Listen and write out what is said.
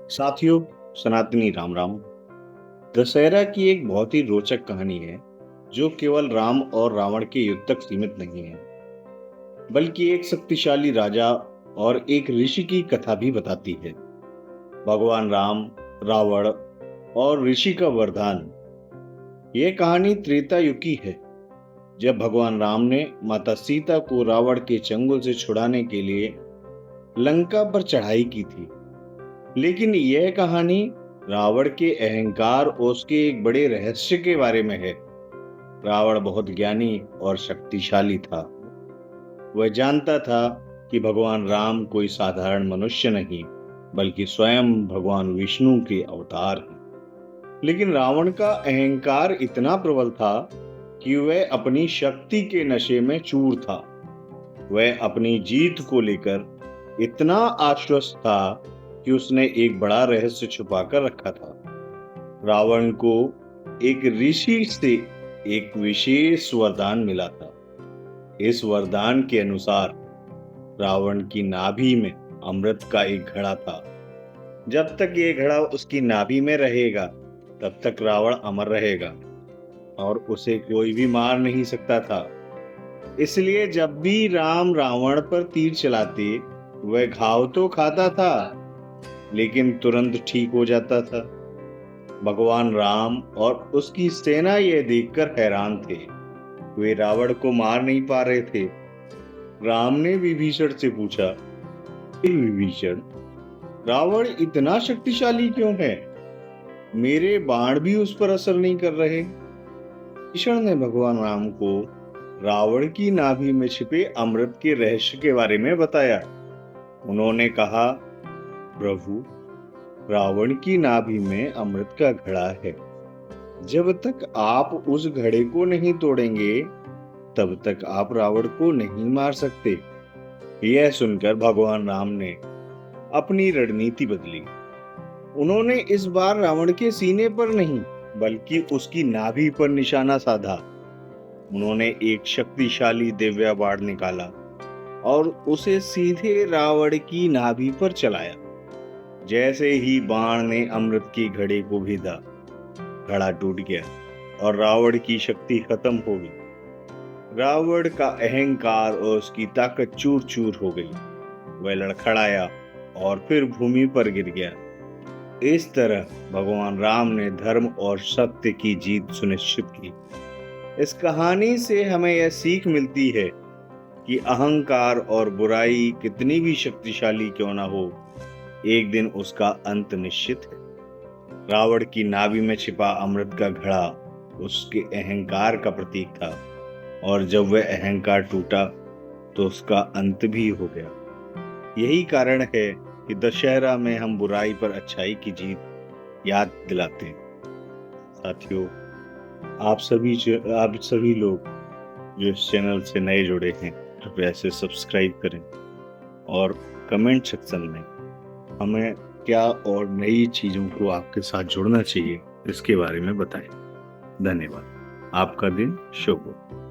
साथियों, सनातनी राम राम। दशहरा की एक बहुत ही रोचक कहानी है जो केवल राम और रावण के युद्ध तक सीमित नहीं है, बल्कि एक शक्तिशाली राजा और एक ऋषि की कथा भी बताती है। भगवान राम, रावण और ऋषि का वरदान। यह कहानी त्रेता युग की है, जब भगवान राम ने माता सीता को रावण के चंगुल से छुड़ाने के लिए लंका पर चढ़ाई की थी। लेकिन यह कहानी रावण के अहंकार और उसके एक बड़े रहस्य के बारे में है। रावण बहुत ज्ञानी और शक्तिशाली था। वह जानता था कि भगवान राम कोई साधारण मनुष्य नहीं, बल्कि स्वयं भगवान विष्णु के अवतार हैं। लेकिन रावण का अहंकार इतना प्रबल था कि वह अपनी शक्ति के नशे में चूर था। वह अपनी जीत को लेकर इतना आश्वस्त था कि उसने एक बड़ा रहस्य छुपाकर रखा था। रावण को एक ऋषि से एक विशेष वरदान मिला था। इस वरदान के अनुसार रावण की नाभि में अमृत का एक घड़ा था। जब तक ये घड़ा उसकी नाभि में रहेगा, तब तक रावण अमर रहेगा और उसे कोई भी मार नहीं सकता था। इसलिए जब भी राम रावण पर तीर चलाते, वह घाव तो खाता था, लेकिन तुरंत ठीक हो जाता था। भगवान राम और उसकी सेना यह देखकर हैरान थे। वे रावण को मार नहीं पा रहे थे। राम ने विभीषण से पूछा, "हे विभीषण, रावण इतना शक्तिशाली क्यों है? मेरे बाण भी उस पर असर नहीं कर रहे।" विभीषण ने भगवान राम को रावण की नाभि में छिपे अमृत के रहस्य के बारे में बताया। उन्होंने कहा, "प्रभु, रावण की नाभि में अमृत का घड़ा है। जब तक आप उस घड़े को नहीं तोड़ेंगे, तब तक आप रावण को नहीं मार सकते।" यह सुनकर भगवान राम ने अपनी रणनीति बदली। उन्होंने इस बार रावण के सीने पर नहीं, बल्कि उसकी नाभि पर निशाना साधा। उन्होंने एक शक्तिशाली दिव्य बाण निकाला और उसे सीधे रावण की नाभि पर चलाया। जैसे ही बाण ने अमृत की घड़े को भेदा, घड़ा टूट गया और रावण की शक्ति खत्म हो गई। रावण का अहंकार और उसकी ताकत चूर चूर हो गई। वह लड़खड़ाया और फिर भूमि पर गिर गया। इस तरह भगवान राम ने धर्म और सत्य की जीत सुनिश्चित की। इस कहानी से हमें यह सीख मिलती है कि अहंकार और बुराई कितनी भी शक्तिशाली क्यों ना हो, एक दिन उसका अंत निश्चित है। रावण की नाभि में छिपा अमृत का घड़ा उसके अहंकार का प्रतीक था, और जब वह अहंकार टूटा तो उसका अंत भी हो गया। यही कारण है कि दशहरा में हम बुराई पर अच्छाई की जीत याद दिलाते हैं। साथियों, आप सभी लोग जो इस चैनल से नए जुड़े हैं, कृपया इसे सब्सक्राइब करें और कमेंट सेक्शन में हमें क्या और नई चीज़ों को आपके साथ जोड़ना चाहिए, इसके बारे में बताएं। धन्यवाद। आपका दिन शुभ हो।